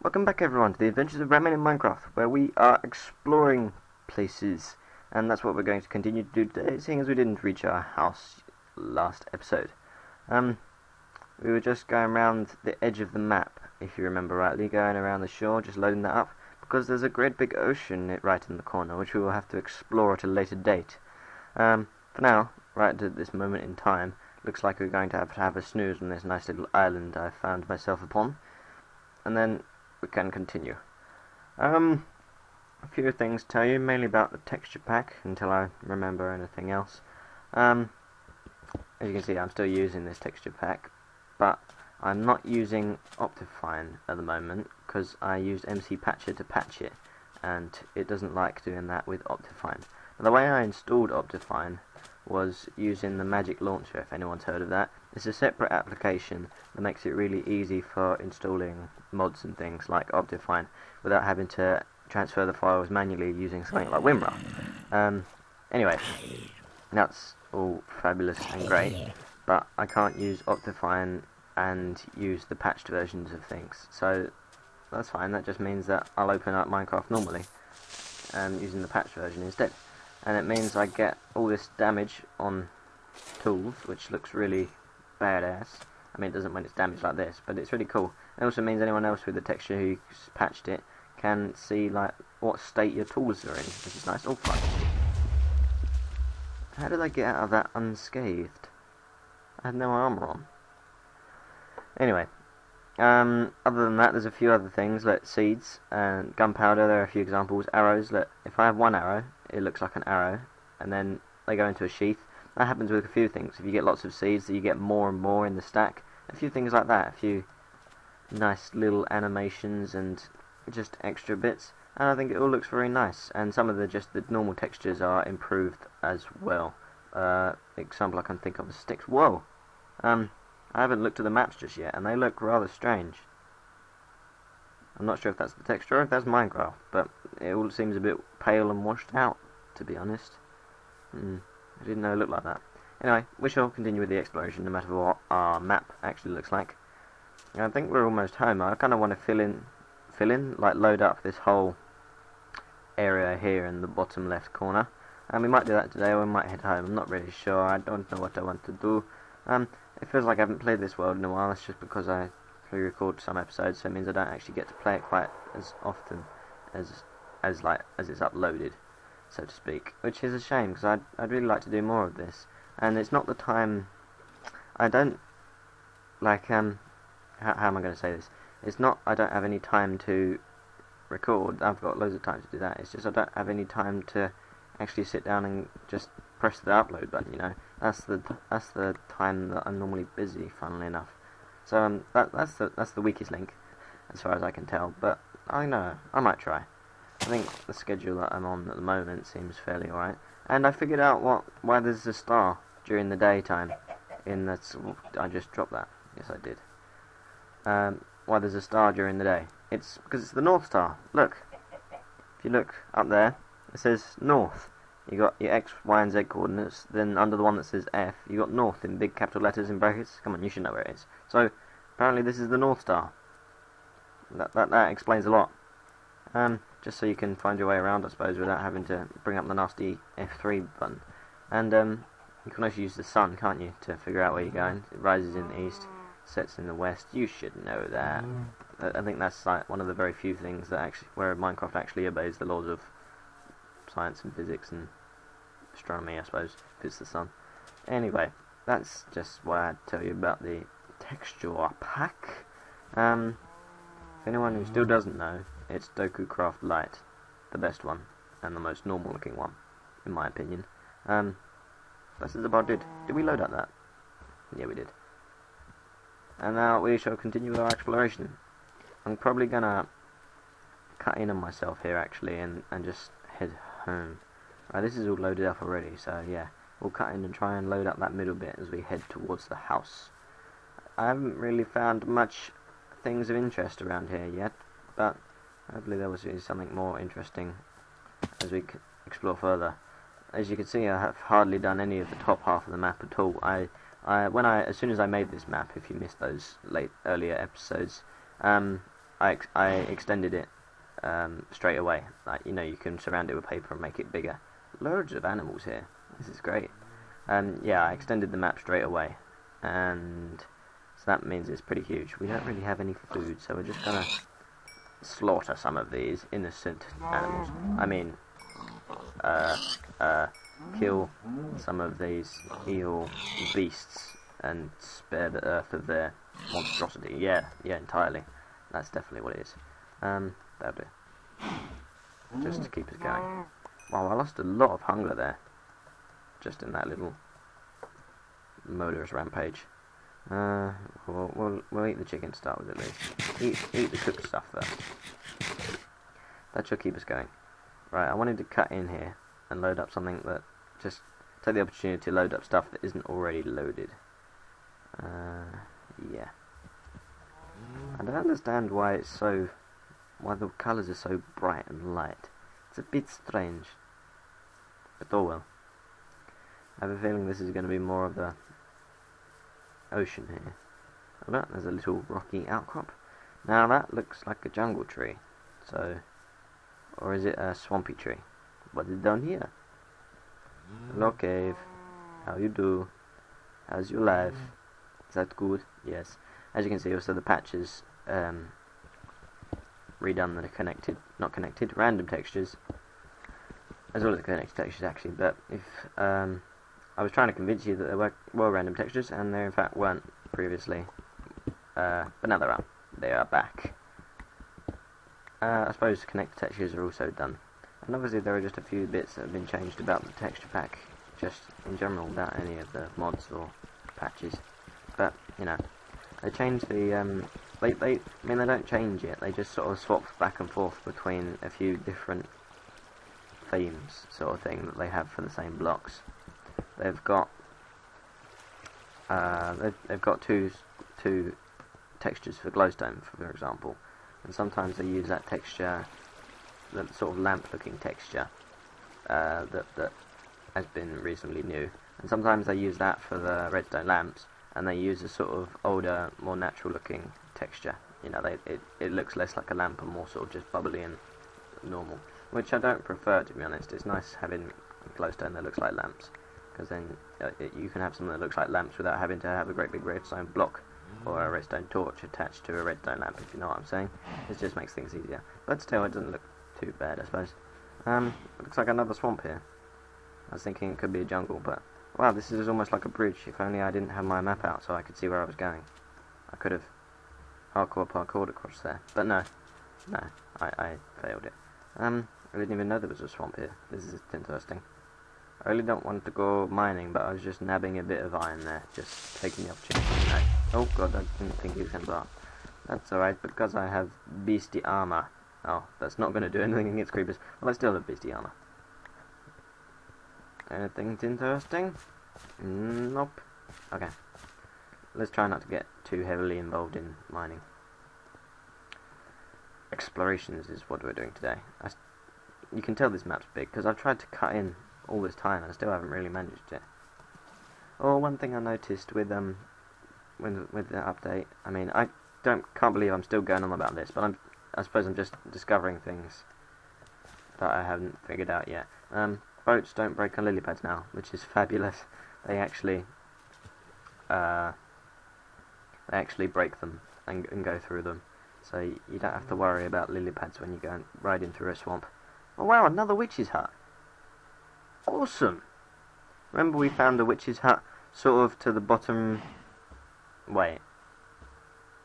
Welcome back everyone to the Adventures of Ratman in Minecraft, where we are exploring places, and that's what we're going to continue to do today, seeing as we didn't reach our house last episode. We were just going around the edge of the map, if you remember rightly, going around the shore, just loading that up, because there's a great big ocean right in the corner, which we will have to explore at a later date. For now, right at this moment in time, looks like we're going to have a snooze on this nice little island I found myself upon, and then we can continue. A few things to tell you, mainly about the texture pack, until I remember anything else. As you can see, I'm still using this texture pack, but I'm not using Optifine at the moment, because I used MC Patcher to patch it, and it doesn't like doing that with Optifine. Now, the way I installed Optifine was using the Magic Launcher, if anyone's heard of that. It's a separate application that makes it really easy for installing mods and things like Optifine without having to transfer the files manually using something like WinRAR. Anyway, that's all fabulous and great, but I can't use Optifine and use the patched versions of things, so that's fine. That just means that I'll open up Minecraft normally using the patched version instead. And it means I get all this damage on tools, which looks really badass. I mean, it doesn't when it's damaged like this, but it's really cool. It also means anyone else with the texture who's patched it can see like what state your tools are in, which is nice. Oh fuck! How did I get out of that unscathed? I had no armor on. Anyway, other than that, there's a few other things like seeds and gunpowder. There are a few examples. Arrows. Look, if I have one arrow, it looks like an arrow, and then they go into a sheath. That happens with a few things. If you get lots of seeds, you get more and more in the stack. A few things like that. A few nice little animations and just extra bits. And I think it all looks very nice. And some of the normal textures are improved as well. Example I can think of is sticks. Whoa! I haven't looked at the maps just yet, and they look rather strange. I'm not sure if that's the texture or if that's Minecraft, but it all seems a bit pale and washed out, to be honest. I didn't know it looked like that. Anyway, we shall continue with the exploration, no matter what our map actually looks like. I think we're almost home. I kind of want to fill in, like load up this whole area here in the bottom left corner. And we might do that today, or we might head home. I'm not really sure. I don't know what I want to do. It feels like I haven't played this world in a while. That's just because I pre-record some episodes, so it means I don't actually get to play it quite as often as it's uploaded, so to speak, which is a shame, because I'd really like to do more of this, and it's not the time. I don't like how am I going to say this? It's not I don't have any time to record. I've got loads of time to do that. It's just I don't have any time to actually sit down and just press the upload button. You know, that's the time that I'm normally busy, funnily enough. So that's the weakest link, as far as I can tell. But I know I might try. I think the schedule that I'm on at the moment seems fairly alright. And I figured out why there's a star during the daytime. I just dropped that. Yes, I did. Why there's a star during the day? It's because it's the North Star. Look, if you look up there, it says North. You got your X, Y, and Z coordinates. Then under the one that says F, you got North in big capital letters in brackets. Come on, you should know where it is. So apparently this is the North Star. That explains a lot. Just so you can find your way around, I suppose, without having to bring up the nasty F3 button. And you can also use the sun, can't you, to figure out where you're going. It rises in the east, sets in the west. You should know that. I think that's like one of the very few things that where Minecraft actually obeys the laws of science and physics and astronomy, I suppose, if it's the sun. Anyway, that's just what I'd tell you about the texture pack. If anyone who still doesn't know, it's Doku Craft Lite, the best one, and the most normal looking one, in my opinion. This is about it. Did we load up that? Yeah, we did. And now we shall continue with our exploration. I'm probably gonna cut in on myself here, actually, and just head home. Right, this is all loaded up already, so yeah, we'll cut in and try and load up that middle bit as we head towards the house. I haven't really found much things of interest around here yet, but hopefully there will be something more interesting as we explore further. As you can see, I have hardly done any of the top half of the map at all. As soon as I made this map, if you missed those earlier episodes, I extended it straight away. Like, you know, you can surround it with paper and make it bigger. Loads of animals here. This is great. Yeah, I extended the map straight away, and so that means it's pretty huge. We don't really have any food, so we're just gonna slaughter some of these innocent animals. I mean, kill some of these evil beasts and spare the earth of their monstrosity. Yeah, entirely. That's definitely what it is. That'll do. Just to keep us going. Wow, I lost a lot of hunger there. Just in that little murderous rampage. We'll eat the chicken to start with at least. Eat the cooked stuff first. That should keep us going. Right, I wanted to cut in here and load up something that just take the opportunity to load up stuff that isn't already loaded. Yeah. I don't understand why the colours are so bright and light. It's a bit strange. But oh well. I have a feeling this is going to be more of the ocean here. Oh look, there's a little rocky outcrop. Now that looks like a jungle tree. So, or is it a swampy tree? What is down here? Hello cave. How you do? How's your life? Is that good? Yes. As you can see, also the patches redone the not connected, random textures, as well as the connected textures actually. But if I was trying to convince you that there were random textures, and there in fact weren't previously, but now there are. They are back. I suppose connected textures are also done, and obviously there are just a few bits that have been changed about the texture pack, just in general, without any of the mods or patches. But you know, they changed the I mean, they don't change it. They just sort of swap back and forth between a few different themes, sort of thing, that they have for the same blocks. They've got two textures for glowstone, for example, and sometimes they use that texture, that sort of lamp-looking texture that has been reasonably new, and sometimes they use that for the redstone lamps, and they use a sort of older, more natural-looking texture. You know, it looks less like a lamp and more sort of just bubbly and normal, which I don't prefer, to be honest. It's nice having glowstone that looks like lamps, because then you can have something that looks like lamps without having to have a great big redstone block or a redstone torch attached to a redstone lamp, if you know what I'm saying. It just makes things easier. But still, it doesn't look too bad, I suppose. It looks like another swamp here. I was thinking it could be a jungle, but wow, this is almost like a bridge. If only I didn't have my map out so I could see where I was going. I could have hardcore parkoured across there. But no, I failed it. I didn't even know there was a swamp here. This is interesting. I really don't want to go mining, but I was just nabbing a bit of iron there, just taking the opportunity. No. Oh god, I didn't think you can block. That's alright, because I have beastie armor. Oh, that's not going to do anything against creepers. Well, I still have beastie armor. Anything interesting? Nope. Okay. Let's try not to get too heavily involved in mining. Explorations is what we're doing today. You can tell this map's big, because I've tried to cut in all this time and I still haven't really managed it. Oh, one thing I noticed with the update, I mean, I can't believe I'm still going on about this, but I suppose I'm just discovering things that I haven't figured out yet. Boats don't break on lily pads now, which is fabulous. They actually break them and go through them, so you don't have to worry about lily pads when you go riding through a swamp. Oh wow, another witch's hut! Awesome! Remember we found a witch's hut sort of to the bottom... Wait.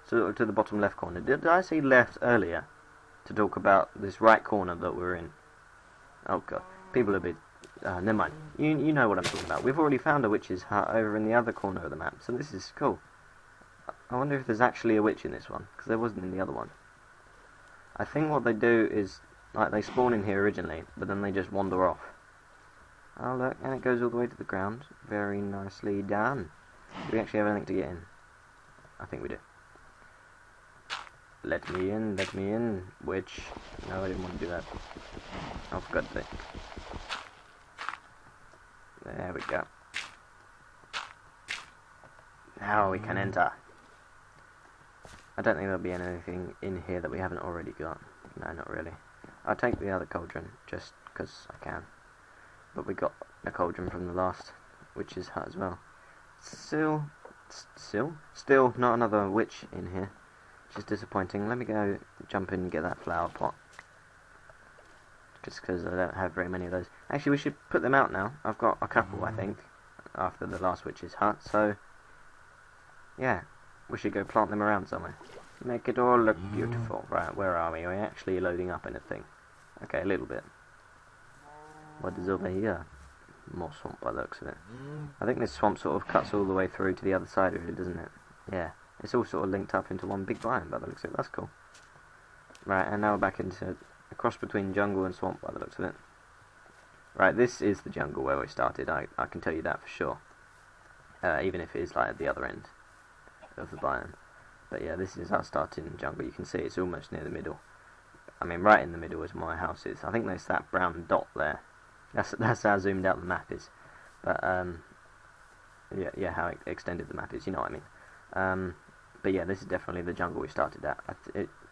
Sort of to the bottom left corner. Did I say left earlier to talk about this right corner that we're in? Oh god. People are a bit... never mind. You know what I'm talking about. We've already found a witch's hut over in the other corner of the map, so this is cool. I wonder if there's actually a witch in this one, because there wasn't in the other one. I think what they do is, like, they spawn in here originally, but then they just wander off. Oh look, and it goes all the way to the ground. Very nicely done. Do we actually have anything to get in? I think we do. Let me in, witch. No, I didn't want to do that. Oh, for God's sake. There we go. Now we can enter. I don't think there'll be anything in here that we haven't already got. No, not really. I'll take the other cauldron, just because I can. But we got a cauldron from the last witch's hut as well. Still not another witch in here, which is disappointing. Let me go jump in and get that flower pot. Just because I don't have very many of those. Actually, we should put them out now. I've got a couple, I think, after the last witch's hut, so yeah, we should go plant them around somewhere. Make it all look beautiful. Right, where are we? Are we actually loading up anything? Okay, a little bit. What is over here? More swamp by the looks of it. I think this swamp sort of cuts all the way through to the other side of it, doesn't it? Yeah, it's all sort of linked up into one big biome by the looks of it. That's cool. Right, and now we're back into a cross between jungle and swamp by the looks of it. Right, this is the jungle where we started, I can tell you that for sure. Even if it is like at the other end of the biome. But yeah, this is our starting jungle. You can see it's almost near the middle. I mean, right in the middle is my house is. I think there's that brown dot there. That's how zoomed out the map is. But yeah, how extended the map is. You know what I mean. But yeah, this is definitely the jungle we started at.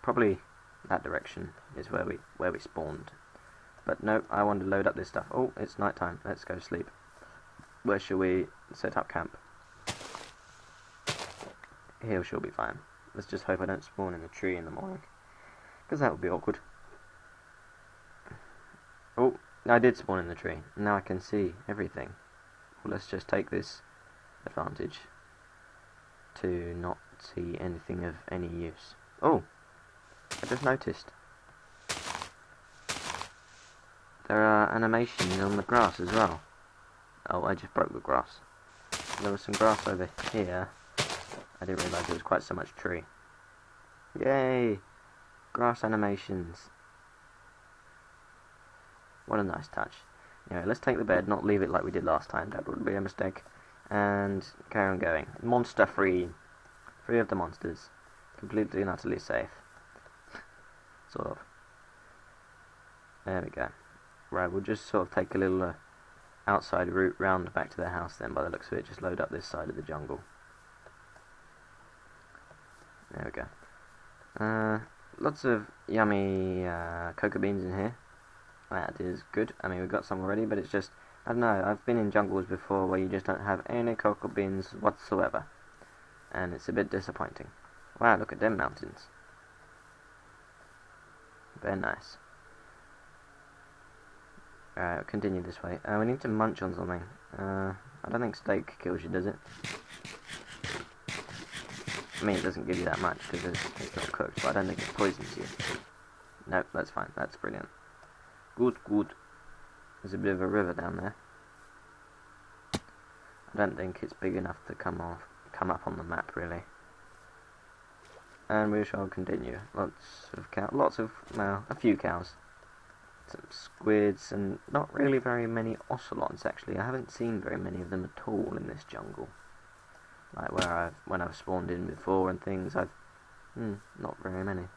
Probably that direction is where we spawned. But no, I want to load up this stuff. Oh, it's night time. Let's go sleep. Where shall we set up camp? Here she'll be fine. Let's just hope I don't spawn in a tree in the morning, because that would be awkward. Oh, I did spawn in the tree. Now I can see everything. Well, let's just take this advantage to not see anything of any use. Oh, I just noticed there are animations on the grass as well. Oh, I just broke the grass. There was some grass over here. I didn't realise there was quite so much tree. Yay! Grass animations. What a nice touch. Anyway, let's take the bed, not leave it like we did last time. That would be a mistake. And carry on going. Monster free. Free of the monsters. Completely and utterly safe. Sort of. There we go. Right, we'll just sort of take a little outside route round back to their house then, by the looks of it. Just load up this side of the jungle. There we go. Lots of yummy cocoa beans in here. That is good. I mean, we've got some already, but it's just, I don't know, I've been in jungles before where you just don't have any cocoa beans whatsoever. And it's a bit disappointing. Wow, look at them mountains. Very nice. Alright, we'll continue this way. We need to munch on something. I don't think steak kills you, does it? I mean, it doesn't give you that much because it's not cooked, but I don't think it poisons you. Nope, that's fine. That's brilliant. Good, good. There's a bit of a river down there. I don't think it's big enough to come up on the map, really. And we shall continue. Lots of cows. Well, a few cows. Some squids, and not really very many ocelots, actually. I haven't seen very many of them at all in this jungle. Like when I've spawned in before and things, not very many.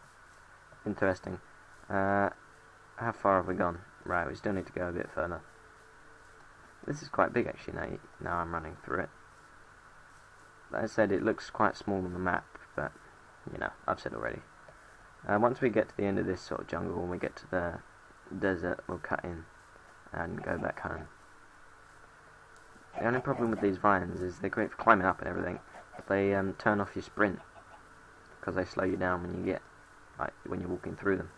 Interesting. How far have we gone? Right, we still need to go a bit further. This is quite big actually now I'm running through it. Like I said, it looks quite small on the map, but you know, I've said already. Once we get to the end of this sort of jungle, when we get to the desert, we'll cut in and go back home. The only problem with these vines is they're great for climbing up and everything, but they turn off your sprint because they slow you down when you're walking through them.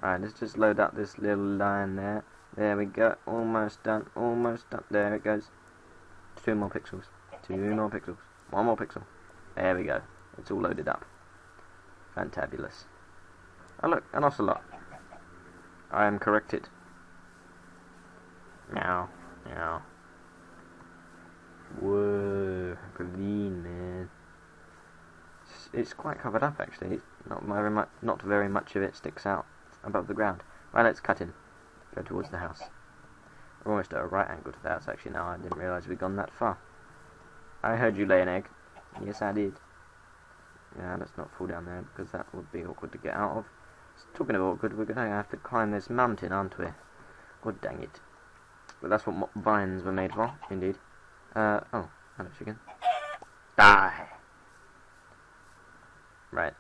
Right, let's just load up this little line there. There we go. Almost done. Almost done. There it goes. 2 more pixels. 2 more pixels. 1 more pixel. There we go. It's all loaded up. Fantabulous. Oh look, an ocelot. I am corrected. Meow. Meow. Whoa, green, man. It's quite covered up actually. Not very much of it sticks out above the ground. Right, let's cut in. Go towards the house. We're almost at a right angle to the house actually now. I didn't realise we'd gone that far. I heard you lay an egg. Yes, I did. Yeah, let's not fall down there because that would be awkward to get out of. Talking of awkward, we're going to have to climb this mountain, aren't we? God dang it. But that's what vines were made for, indeed. Oh, hello chicken. Die! Right,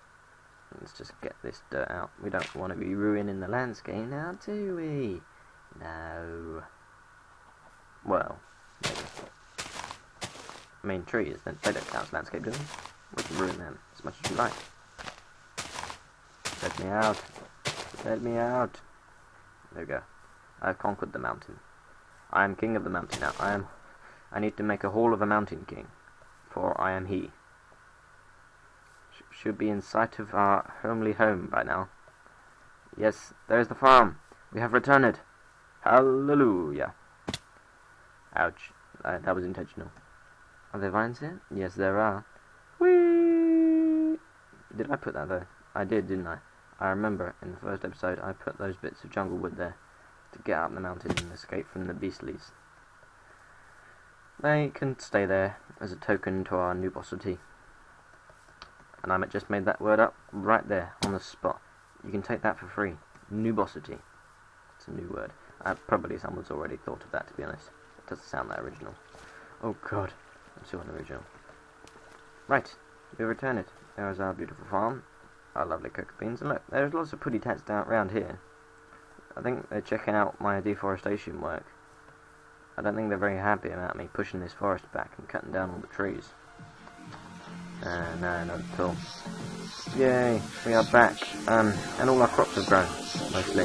Let's just get this dirt out. We don't want to be ruining the landscape now, do we? No. Well, maybe. I mean, trees, they don't count as landscape, do they? We can ruin them as much as you like. Let me out. Let me out. There we go. I've conquered the mountain. I am king of the mountain now. I need to make a hall of a mountain king, for I am he. Should be in sight of our homely home by now. Yes, there's the farm. We have returned. Hallelujah. Ouch. That was intentional. Are there vines here? Yes, there are. Whee! Did I put that there? I did, didn't I? I remember in the first episode I put those bits of jungle wood there to get up the mountain and escape from the beastlies. They can stay there as a token to our nubosity. And I just made that word up right there on the spot. You can take that for free. Nubosity. It's a new word. Probably someone's already thought of that, to be honest. It doesn't sound that original. Oh god, I'm so unoriginal. Right, we returned it. There's our beautiful farm. Our lovely cocoa beans. And look, there's lots of pretty tats down around here. I think they're checking out my deforestation work. I don't think they're very happy about me pushing this forest back and cutting down all the trees. No, not at all. Yay, we are back. And all our crops have grown, mostly.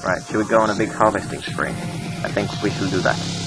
Right, shall we go on a big harvesting spree? I think we shall do that.